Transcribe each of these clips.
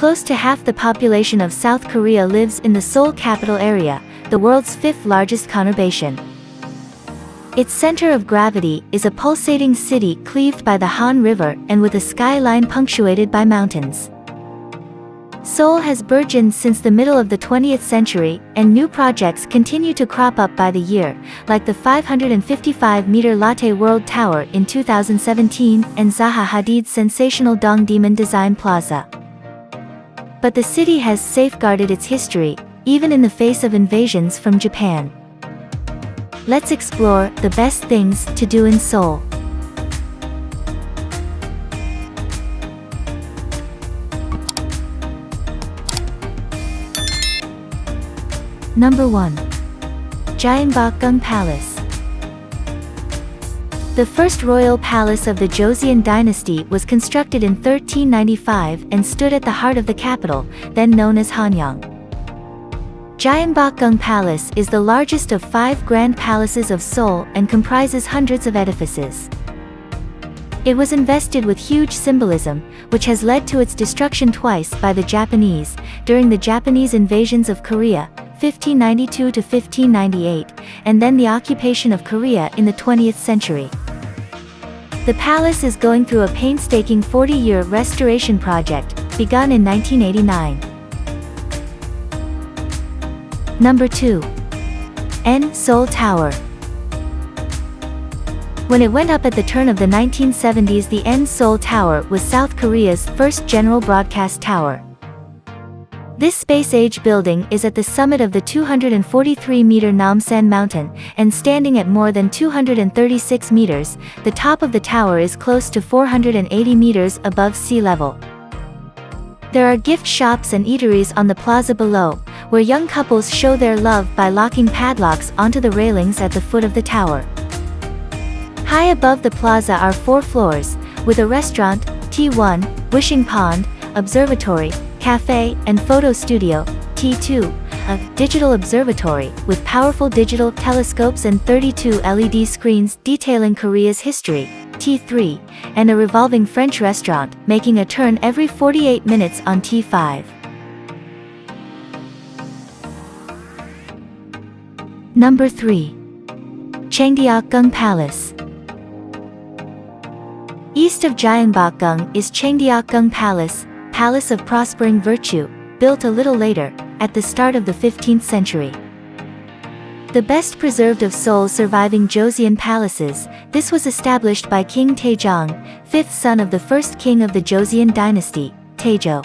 Close to half the population of South Korea lives in the Seoul capital area, the world's fifth largest conurbation. Its center of gravity is a pulsating city cleaved by the Han River and with a skyline punctuated by mountains. Seoul has burgeoned since the middle of the 20th century, and new projects continue to crop up by the year, like the 555-meter Lotte World Tower in 2017 and Zaha Hadid's sensational Dongdaemun Design Plaza. But the city has safeguarded its history, even in the face of invasions from Japan. Let's explore the best things to do in Seoul. Number 1. Gyeongbokgung Palace. The first royal palace of the Joseon dynasty was constructed in 1395 and stood at the heart of the capital, then known as Hangang. Gyeongbokgung Palace is the largest of 5 grand palaces of Seoul and comprises hundreds of edifices. It was invested with huge symbolism, which has led to its destruction twice by the Japanese, during the Japanese invasions of Korea, 1592 to 1598, and then the occupation of Korea in the 20th century. The palace is going through a painstaking 40-year restoration project, begun in 1989. Number 2. Seoul Tower. When it went up at the turn of the 1970s, the Seoul Tower was South Korea's first general broadcast tower. This space-age building is at the summit of the 243-meter Namsan Mountain, and standing at more than 236 meters, the top of the tower is close to 480 meters above sea level. There are gift shops and eateries on the plaza below, where young couples show their love by locking padlocks onto the railings at the foot of the tower. High above the plaza are 4 floors, with a restaurant, T1, wishing pond, observatory, cafe, and photo studio, T2, a digital observatory, with powerful digital telescopes and 32 LED screens detailing Korea's history, T3, and a revolving French restaurant, making a turn every 48 minutes on T5. Number 3. Changdeokgung Palace. East of Gyeongbokgung is Changdeokgung Palace, Palace of Prospering Virtue, built a little later, at the start of the 15th century. The best preserved of Seoul's surviving Joseon palaces, this was established by King Taejong, 5th son of the first king of the Joseon dynasty, Taejo.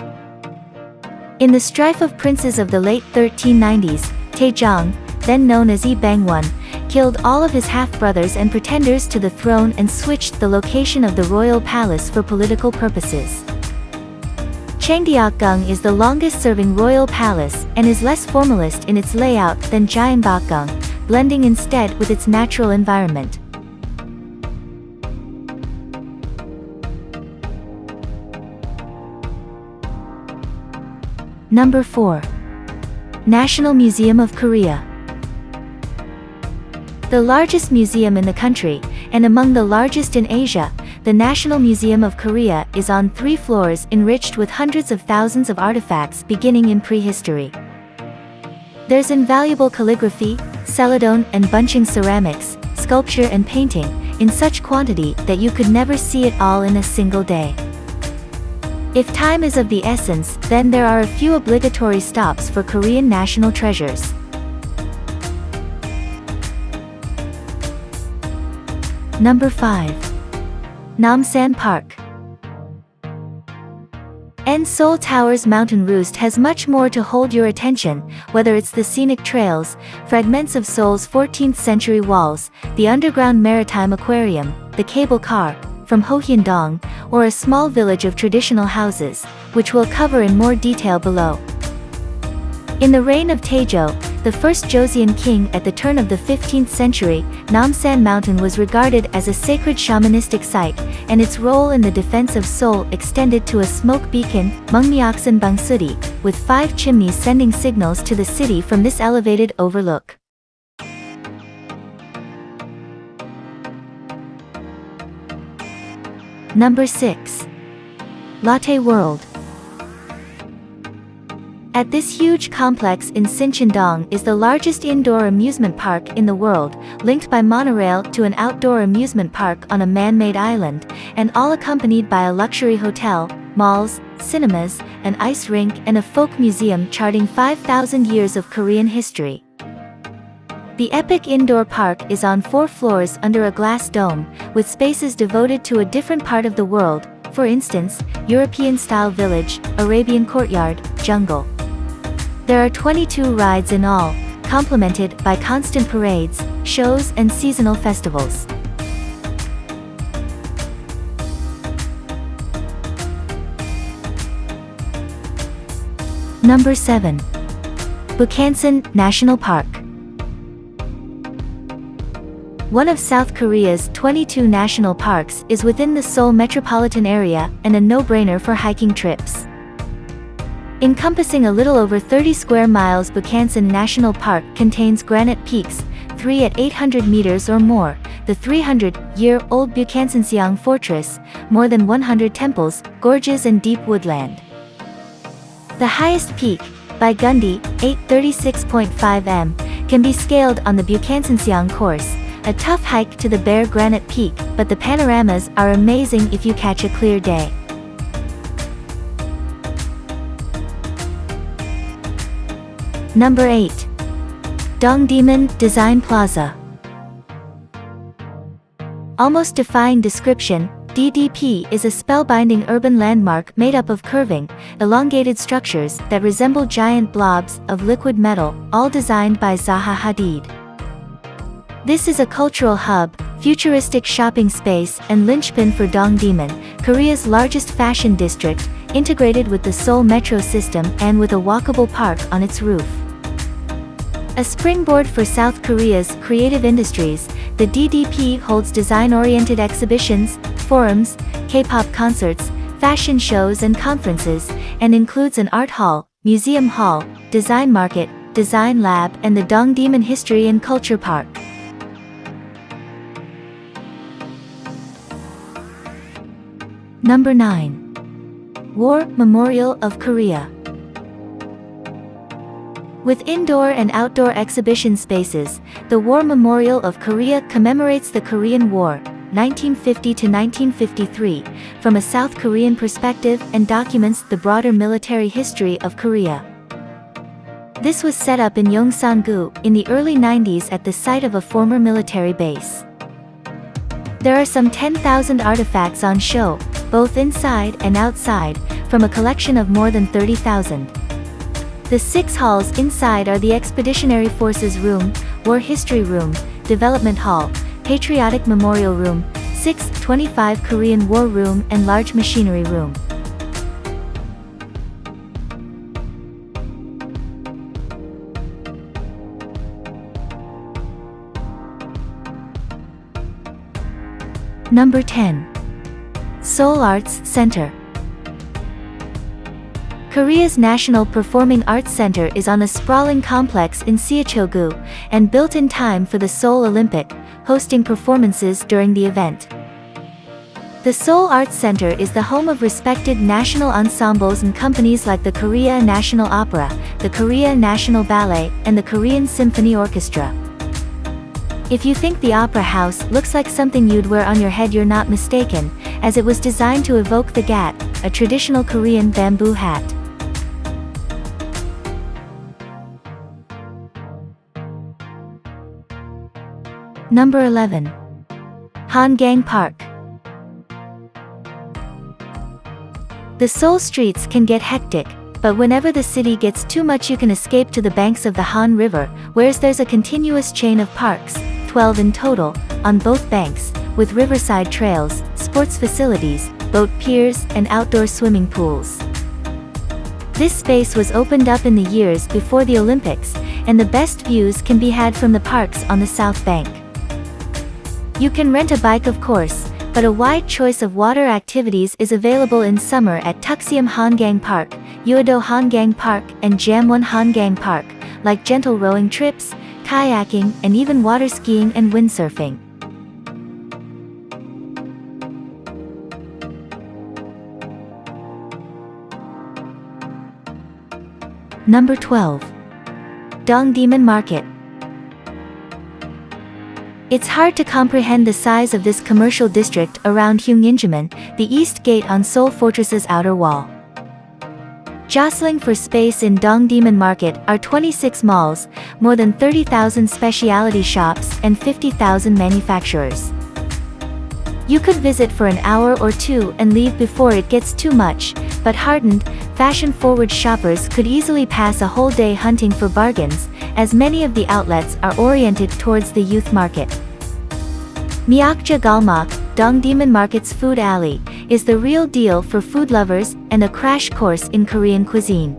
In the strife of princes of the late 1390s, Taejong, then known as Lee Bangwon, killed all of his half-brothers and pretenders to the throne and switched the location of the royal palace for political purposes. Changdeokgung is the longest-serving royal palace and is less formalist in its layout than Gyeongbokgung, blending instead with its natural environment. Number 4. National Museum of Korea. The largest museum in the country, and among the largest in Asia, the National Museum of Korea is on 3 floors enriched with hundreds of thousands of artifacts beginning in prehistory. There's invaluable calligraphy, celadon and bunching ceramics, sculpture and painting, in such quantity that you could never see it all in a single day. If time is of the essence, then there are a few obligatory stops for Korean national treasures. Number 5. Namsan Park. Seoul Tower's mountain roost has much more to hold your attention, whether it's the scenic trails, fragments of Seoul's 14th century walls, the underground maritime aquarium, the cable car, from Hohyundong, or a small village of traditional houses, which we'll cover in more detail below. In the reign of Taejo, the first Joseon king at the turn of the 15th century, Namsan Mountain was regarded as a sacred shamanistic site, and its role in the defense of Seoul extended to a smoke beacon, Mungmyeoksan Bangsudi, with 5 chimneys sending signals to the city from this elevated overlook. Number 6. Lotte World. At this huge complex in Sincheon-dong is the largest indoor amusement park in the world, linked by monorail to an outdoor amusement park on a man-made island, and all accompanied by a luxury hotel, malls, cinemas, an ice rink and a folk museum charting 5,000 years of Korean history. The epic indoor park is on 4 floors under a glass dome, with spaces devoted to a different part of the world, for instance, European-style village, Arabian courtyard, jungle. There are 22 rides in all, complemented by constant parades, shows and seasonal festivals. Number 7. Bukhansan National Park. One of South Korea's 22 national parks is within the Seoul metropolitan area and a no-brainer for hiking trips. Encompassing a little over 30 square miles, Bukhansan National Park contains granite peaks, 3 at 800 meters or more, the 300-year-old Bukhansan Fortress, more than 100 temples, gorges and deep woodland. The highest peak, by Gundy, 836.5 m, can be scaled on the Bukhansan course, a tough hike to the bare granite peak, but the panoramas are amazing if you catch a clear day. Number 8. Dongdaemun Design Plaza. Almost defying description, DDP is a spellbinding urban landmark made up of curving, elongated structures that resemble giant blobs of liquid metal, all designed by Zaha Hadid. This is a cultural hub, futuristic shopping space and linchpin for Dongdaemun, Korea's largest fashion district, integrated with the Seoul metro system and with a walkable park on its roof. A springboard for South Korea's creative industries, the DDP holds design-oriented exhibitions, forums, K-pop concerts, fashion shows and conferences, and includes an art hall, museum hall, design market, design lab and the Dongdaemun History and Culture Park. Number 9. War Memorial of Korea. With indoor and outdoor exhibition spaces, the War Memorial of Korea commemorates the Korean War, 1950 to 1953, from a South Korean perspective and documents the broader military history of Korea. This was set up in Yongsan-gu in the early 90s at the site of a former military base. There are some 10,000 artifacts on show, both inside and outside, from a collection of more than 30,000. The 6 halls inside are the Expeditionary Forces Room, War History Room, Development Hall, Patriotic Memorial Room, 625 Korean War Room and Large Machinery Room. Number 10. Seoul Arts Center. Korea's National Performing Arts Center is on a sprawling complex in Seoul, and built in time for the Seoul Olympic, hosting performances during the event. The Seoul Arts Center is the home of respected national ensembles and companies like the Korea National Opera, the Korea National Ballet, and the Korean Symphony Orchestra. If you think the Opera House looks like something you'd wear on your head, you're not mistaken, as it was designed to evoke the gat, a traditional Korean bamboo hat. Number 11. Hangang Park. The Seoul streets can get hectic, but whenever the city gets too much you can escape to the banks of the Han River, where there's a continuous chain of parks, 12 in total, on both banks, with riverside trails, sports facilities, boat piers, and outdoor swimming pools. This space was opened up in the years before the Olympics, and the best views can be had from the parks on the south bank. You can rent a bike, of course, but a wide choice of water activities is available in summer at Tuxeum Hangang Park, Uedo Hangang Park, and Jamwon Hangang Park, like gentle rowing trips, kayaking, and even water skiing and windsurfing. Number 12. Dongdaemun Market. It's hard to comprehend the size of this commercial district around Gyeongbokgung, the east gate on Seoul Fortress's outer wall. Jostling for space in Dongdaemun Market are 26 malls, more than 30,000 specialty shops and 50,000 manufacturers. You could visit for an hour or two and leave before it gets too much, but hardened, fashion-forward shoppers could easily pass a whole day hunting for bargains, as many of the outlets are oriented towards the youth market. Myeokja Galmak, Dongdaemun Market's food alley, is the real deal for food lovers and a crash course in Korean cuisine.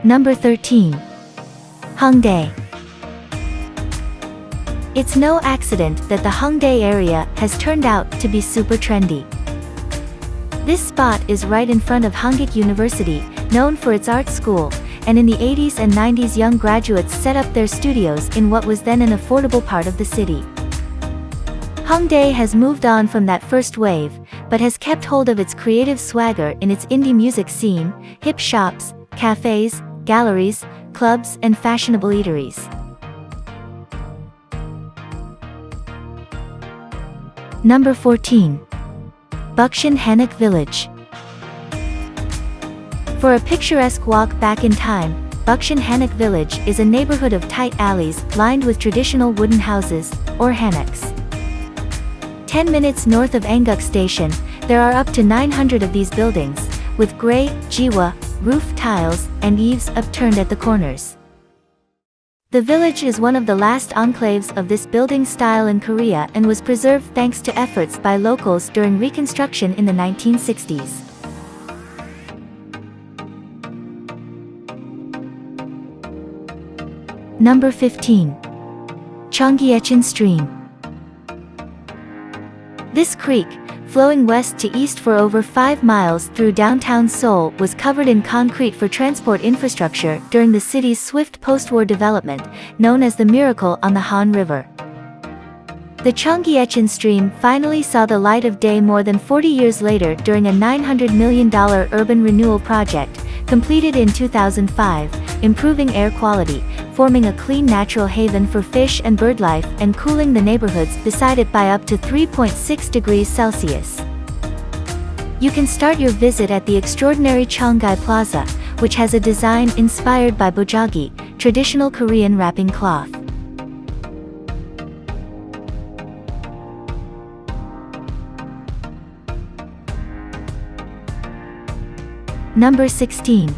Number 13. Hongdae. It's no accident that the Hongdae area has turned out to be super trendy. This spot is right in front of Hongik University, known for its art school, and in the 80s and 90s young graduates set up their studios in what was then an affordable part of the city. Hongdae has moved on from that first wave, but has kept hold of its creative swagger in its indie music scene, hip shops, cafes, galleries, clubs, and fashionable eateries. Number 14. Bukchon Hanok Village. For a picturesque walk back in time, Bukchon Hanok Village is a neighborhood of tight alleys lined with traditional wooden houses, or hanoks. 10 minutes north of Anguk Station, there are up to 900 of these buildings, with gray, jiwa, roof tiles, and eaves upturned at the corners. The village is one of the last enclaves of this building style in Korea and was preserved thanks to efforts by locals during reconstruction in the 1960s. Number 15. Cheonggyecheon Stream. This creek, flowing west to east for over 5 miles through downtown Seoul, was covered in concrete for transport infrastructure during the city's swift post-war development, known as the Miracle on the Han River. The Cheonggyecheon Stream finally saw the light of day more than 40 years later during a $900 million urban renewal project, completed in 2005, improving air quality, forming a clean natural haven for fish and birdlife, and cooling the neighborhoods beside it by up to 3.6 degrees Celsius. You can start your visit at the extraordinary Cheonggyecheon Plaza, which has a design inspired by bojagi, traditional Korean wrapping cloth. Number 16.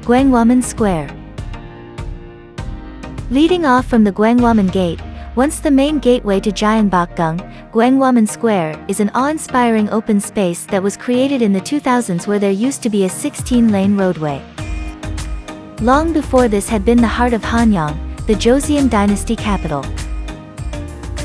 Gwanghwamun Square. Leading off from the Gwanghwamun Gate, once the main gateway to Gyeongbokgung, Gwanghwamun Square is an awe-inspiring open space that was created in the 2000s where there used to be a 16-lane roadway. Long before this had been the heart of Hanok, the Joseon dynasty capital.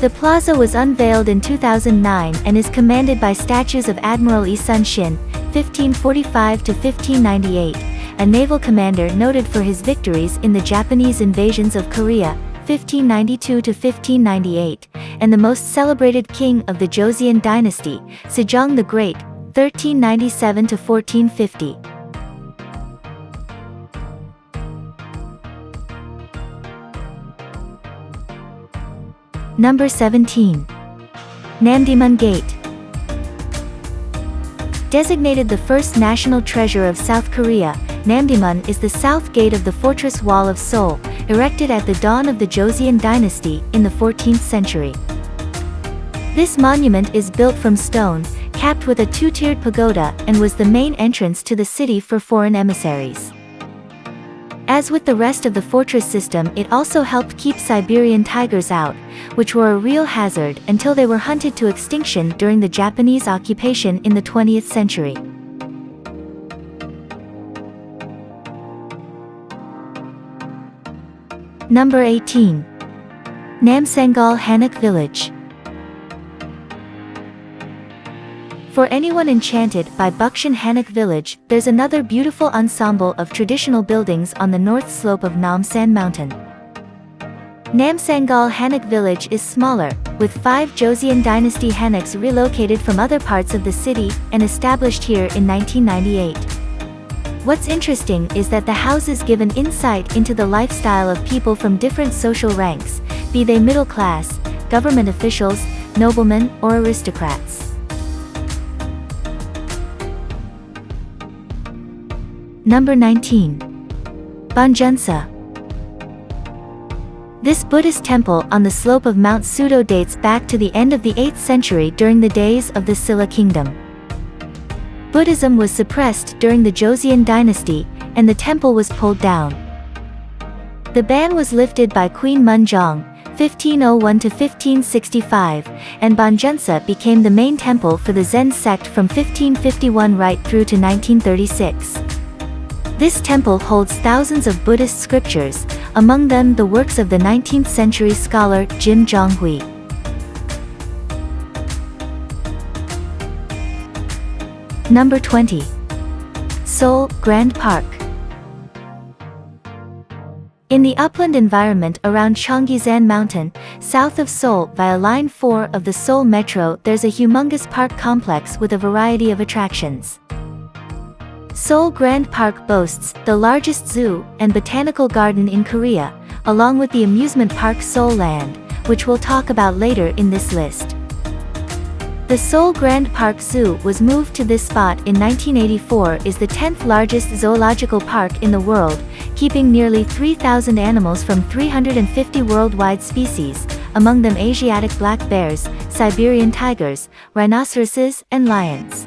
The plaza was unveiled in 2009 and is commanded by statues of Admiral Lee Sun-shin, 1545 to 1598, a naval commander noted for his victories in the Japanese invasions of Korea, 1592 to 1598, and the most celebrated king of the Joseon dynasty, Sejong the Great, 1397 to 1450. Number 17. Namdaemun Gate. Designated the first national treasure of South Korea, Namdaemun is the south gate of the fortress wall of Seoul, erected at the dawn of the Joseon dynasty in the 14th century. This monument is built from stone, capped with a two-tiered pagoda, and was the main entrance to the city for foreign emissaries. As with the rest of the fortress system, it also helped keep Siberian tigers out, which were a real hazard until they were hunted to extinction during the Japanese occupation in the 20th century. Number 18. Namsangol Hanok Village. For anyone enchanted by Bukchon Hanok village, there's another beautiful ensemble of traditional buildings on the north slope of Namsan Mountain. Namsangol Hanok village is smaller, with 5 Joseon dynasty Hanoks relocated from other parts of the city and established here in 1998. What's interesting is that the houses give an insight into the lifestyle of people from different social ranks, be they middle class, government officials, noblemen, or aristocrats. Number 19. Bongeunsa. This Buddhist temple on the slope of Mount Sudo dates back to the end of the 8th century during the days of the Silla kingdom. Buddhism was suppressed during the Joseon dynasty, and the temple was pulled down. The ban was lifted by Queen Munjong, 1501 to 1565, and Bongeunsa became the main temple for the Zen sect from 1551 right through to 1936. This temple holds thousands of Buddhist scriptures, among them the works of the 19th century scholar Jim Jonghui. Number 20. Seoul Grand Park. In the upland environment around Cheonggyecheon Mountain, south of Seoul via Line 4 of the Seoul Metro, there's a humongous park complex with a variety of attractions. Seoul Grand Park boasts the largest zoo and botanical garden in Korea, along with the amusement park Seoul Land, which we'll talk about later in this list. The Seoul Grand Park Zoo was moved to this spot in 1984, is the 10th largest zoological park in the world, keeping nearly 3,000 animals from 350 worldwide species, among them Asiatic black bears, Siberian tigers, rhinoceroses, and lions.